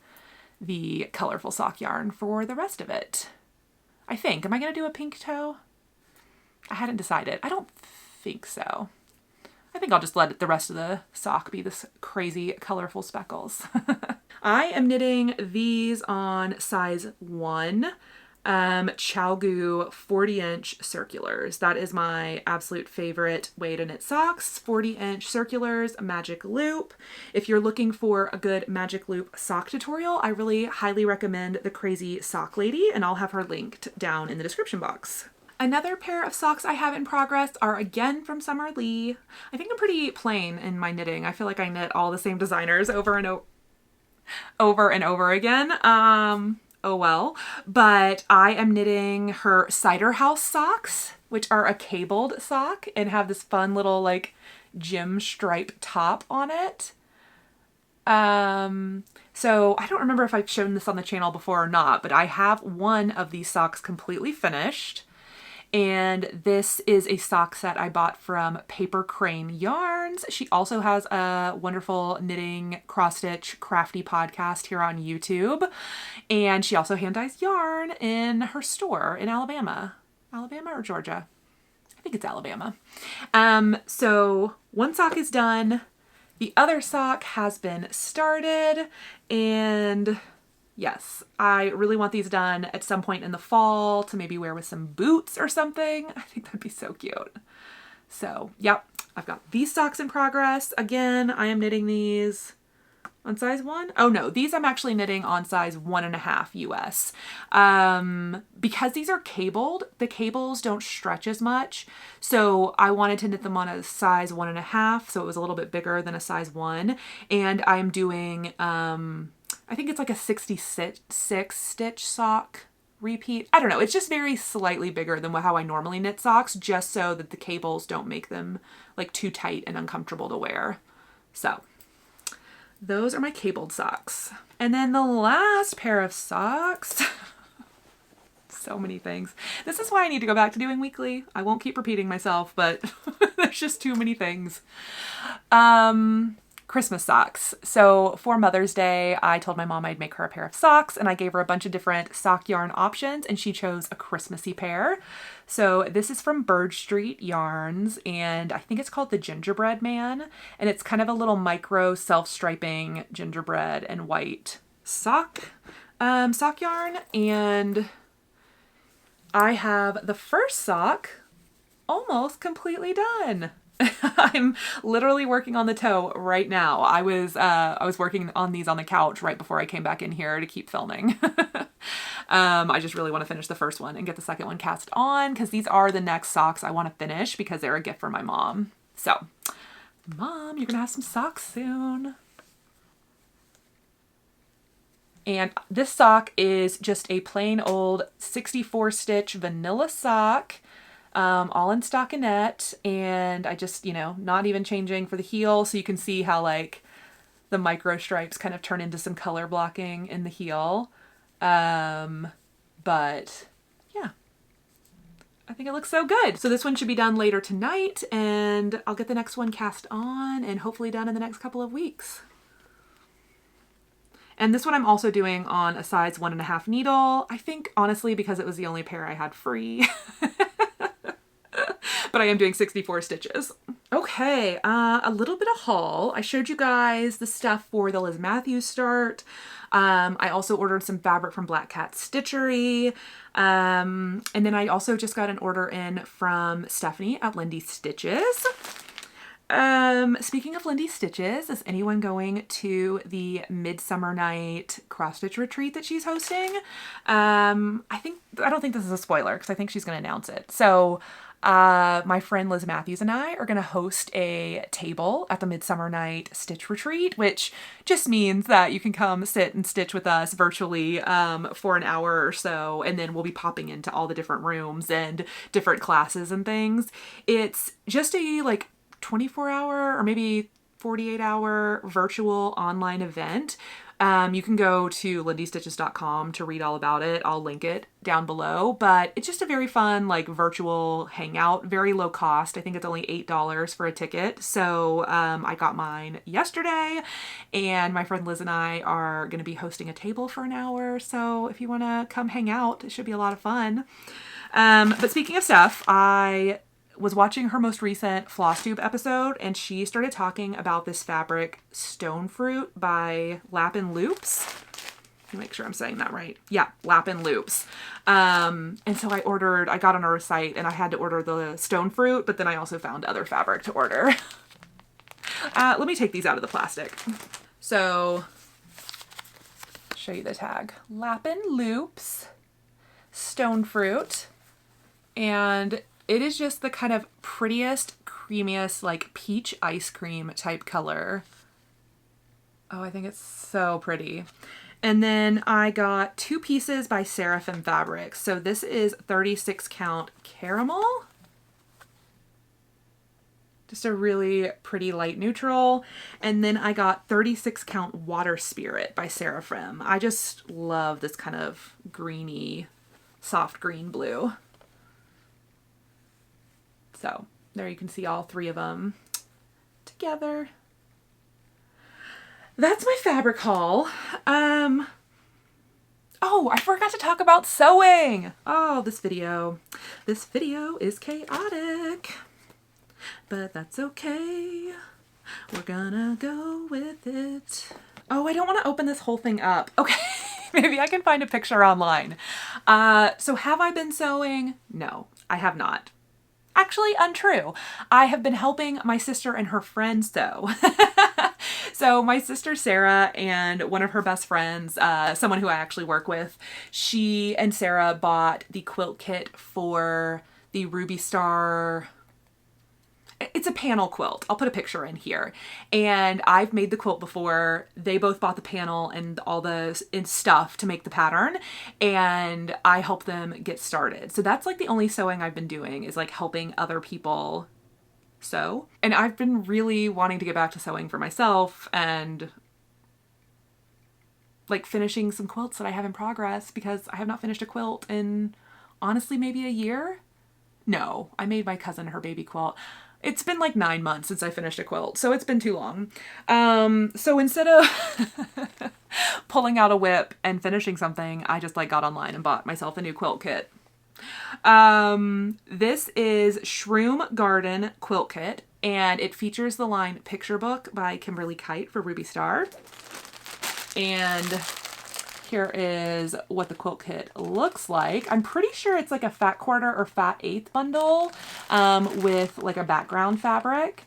the colorful sock yarn for the rest of it. I think. Am I going to do a pink toe? I hadn't decided. I don't think so. I think I'll just let the rest of the sock be this crazy colorful speckles. I am knitting these on size 1. ChiaoGoo 40-inch circulars. That is my absolute favorite way to knit socks. 40-inch circulars, magic loop. If you're looking for a good magic loop sock tutorial, I really highly recommend the Crazy Sock Lady, and I'll have her linked down in the description box. Another pair of socks I have in progress are again from Summer Lee. I think I'm pretty plain in my knitting. I feel like I knit all the same designers over and over again. Oh well, but I am knitting her Cider House socks, which are a cabled sock and have this fun little like gym stripe top on it. So I don't remember if I've shown this on the channel before or not, but I have one of these socks completely finished. And this is a sock set I bought from Paper Crane Yarns. She also has a wonderful knitting cross-stitch crafty podcast here on YouTube. And she also hand dyes yarn in her store in Alabama. Alabama or Georgia? I think it's Alabama. So one sock is done. The other sock has been started, and yes, I really want these done at some point in the fall to maybe wear with some boots or something. I think that'd be so cute. So, yep, I've got these socks in progress. Again, I am knitting these on size 1. Oh no, these I'm actually knitting on size 1.5 US. Because these are cabled, the cables don't stretch as much. So I wanted to knit them on a size 1.5, so it was a little bit bigger than a size 1. And I'm doing I think it's like a 66 stitch sock repeat. I don't know. It's just very slightly bigger than how I normally knit socks, just so that the cables don't make them like too tight and uncomfortable to wear. So those are my cabled socks. And then the last pair of socks, so many things. This is why I need to go back to doing weekly. I won't keep repeating myself, but there's just too many things. Christmas socks. So for Mother's Day, I told my mom I'd make her a pair of socks, and I gave her a bunch of different sock yarn options, and she chose a Christmassy pair. So this is from Bird Street Yarns, and I think it's called the Gingerbread Man, and it's kind of a little micro self-striping gingerbread and white sock yarn. And I have the first sock almost completely done. I'm literally working on the toe right now. I was working on these on the couch right before I came back in here to keep filming. I just really want to finish the first one and get the second one cast on, because these are the next socks I want to finish because they're a gift for my mom. So, Mom, you're gonna have some socks soon. And this sock is just a plain old 64 stitch vanilla sock. All in stockinette, and I just, not even changing for the heel, so you can see how like the micro stripes kind of turn into some color blocking in the heel. But yeah, I think it looks so good. So this one should be done later tonight, and I'll get the next one cast on and hopefully done in the next couple of weeks. And this one I'm also doing on a size 1.5 needle. I think honestly because it was the only pair I had free. But I am doing 64 stitches. Okay, a little bit of haul. I showed you guys the stuff for the Liz Matthews start. I also ordered some fabric from Black Cat Stitchery. And then I also just got an order in from Stephanie at Lindy Stitches. Speaking of Lindy Stitches, is anyone going to the Midsummer Night cross stitch retreat that she's hosting? I don't think this is a spoiler because I think she's going to announce it. So, my friend Liz Matthews and I are going to host a table at the Midsummer Night Stitch Retreat, which just means that you can come sit and stitch with us virtually for an hour or so, and then we'll be popping into all the different rooms and different classes and things. It's just a 24-hour or maybe 48-hour virtual online event. You can go to lindystitches.com to read all about it. I'll link it down below, but it's just a very fun virtual hangout, very low cost. I think it's only $8 for a ticket. So I got mine yesterday, and my friend Liz and I are going to be hosting a table for an hour. So if you want to come hang out, it should be a lot of fun. But speaking of stuff, I was watching her most recent Flosstube episode, and she started talking about this fabric Stone Fruit by Lap and Loops. Let me make sure I'm saying that right. Yeah, Lap and Loops. And so I got on her site and I had to order the Stone Fruit, but then I also found other fabric to order. Let me take these out of the plastic. So, show you the tag. Lap and Loops, Stone Fruit, and it is just the kind of prettiest, creamiest, peach ice cream type color. Oh, I think it's so pretty. And then I got 2 pieces by Seraphim Fabrics. So this is 36 count caramel. Just a really pretty light neutral. And then I got 36 count Water Spirit by Seraphim. I just love this kind of greeny, soft green blue. So there you can see all 3 of them together. That's my fabric haul. Oh, I forgot to talk about sewing. Oh, this video is chaotic, but that's okay. We're gonna go with it. Oh, I don't want to open this whole thing up. Okay, maybe I can find a picture online. So have I been sewing? No, I have not. Actually, untrue. I have been helping my sister and her friend sew. So my sister Sarah and one of her best friends, someone who I actually work with, she and Sarah bought the quilt kit for the Ruby Star. it's a panel quilt. I'll put a picture in here. And I've made the quilt before. They both bought the panel and all the stuff to make the pattern, and I help them get started. So that's like the only sewing I've been doing, is like helping other people sew. And I've been really wanting to get back to sewing for myself and like finishing some quilts that I have in progress, because I have not finished a quilt in honestly maybe a year. No, I made my cousin her baby quilt. It's been like 9 months since I finished a quilt, so it's been too long. So instead of pulling out a whip and finishing something, I just like got online and bought myself a new quilt kit. This is Shroom Garden Quilt Kit, and it features the line Picture Book by Kimberly Kite for Ruby Star. And here is what the quilt kit looks like. I'm pretty sure it's like a fat quarter or fat eighth bundle with like a background fabric.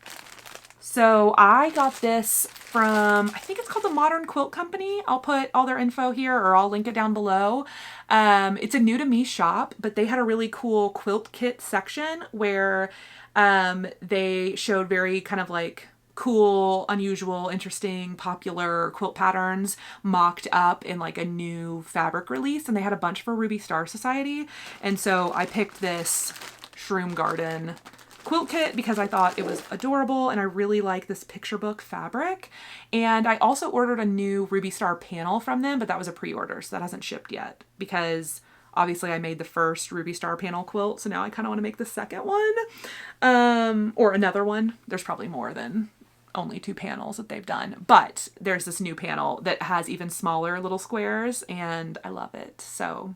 So I got this from, I think it's called the Modern Quilt Company. I'll put all their info here, or I'll link it down below. It's a new to me shop, but they had a really cool quilt kit section where they showed very kind of like cool, unusual, interesting, popular quilt patterns mocked up in like a new fabric release, and they had a bunch for Ruby Star Society. And so I picked this Shroom Garden quilt kit because I thought it was adorable, and I really like this picture book fabric. And I also ordered a new Ruby Star panel from them, but that was a pre-order, so that hasn't shipped yet, because obviously I made the first Ruby Star panel quilt, so now I kind of want to make the second one, or another one. There's probably more than only 2 panels that they've done, but there's this new panel that has even smaller little squares, and I love it. So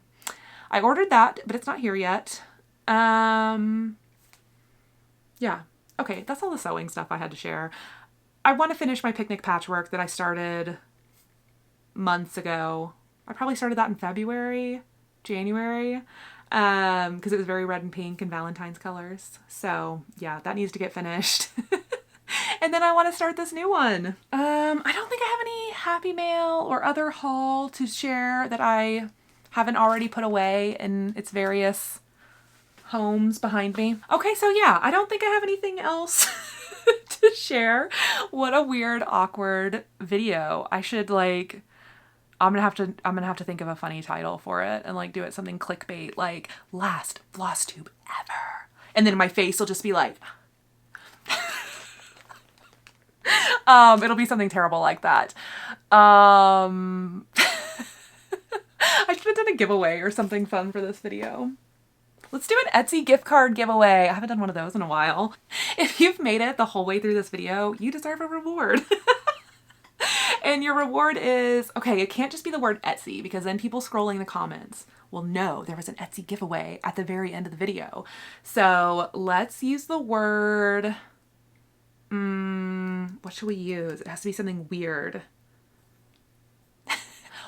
I ordered that, but it's not here yet. Yeah. Okay, that's all the sewing stuff I had to share. I want to finish my picnic patchwork that I started months ago. I probably started that in February, January, because it was very red and pink and Valentine's colors. So yeah, that needs to get finished. And then I want to start this new one. I don't think I have any Happy Mail or other haul to share that I haven't already put away in its various homes behind me. Okay, so yeah, I don't think I have anything else to share. What a weird, awkward video. I should like, I'm gonna have to think of a funny title for it and like do it something clickbait, like last Flosstube ever. And then my face will just be like, it'll be something terrible like that. I should have done a giveaway or something fun for this video. Let's do an Etsy gift card giveaway. I haven't done one of those in a while. If you've made it the whole way through this video, you deserve a reward. And your reward is, okay, it can't just be the word Etsy, because then people scrolling the comments will know there was an Etsy giveaway at the very end of the video. So let's use the word, what should we use? It has to be something weird.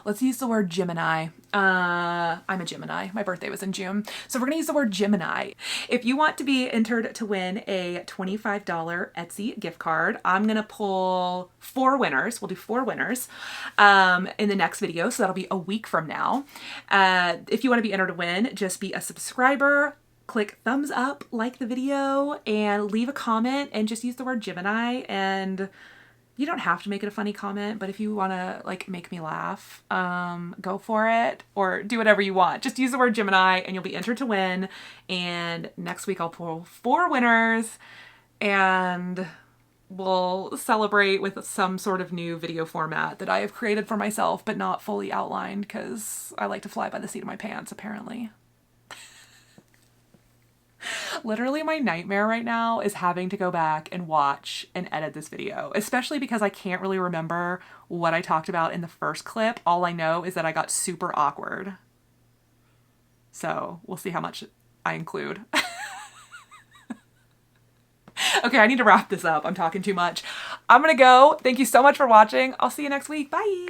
Let's use the word Gemini. I'm a Gemini. My birthday was in June. So we're gonna use the word Gemini. If you want to be entered to win a $25 Etsy gift card, I'm gonna pull 4 winners. We'll do 4 winners in the next video. So that'll be a week from now. If you wanna be entered to win, just be a subscriber, click thumbs up, like the video, and leave a comment, and just use the word Gemini. And you don't have to make it a funny comment, but if you want to like make me laugh, go for it, or do whatever you want. Just use the word Gemini and you'll be entered to win. And next week I'll pull 4 winners and we'll celebrate with some sort of new video format that I have created for myself, but not fully outlined, because I like to fly by the seat of my pants, apparently. Literally my nightmare right now is having to go back and watch and edit this video, especially because I can't really remember what I talked about in the first clip. All I know is that I got super awkward. So we'll see how much I include. Okay, I need to wrap this up. I'm talking too much. I'm gonna go. Thank you so much for watching. I'll see you next week. Bye.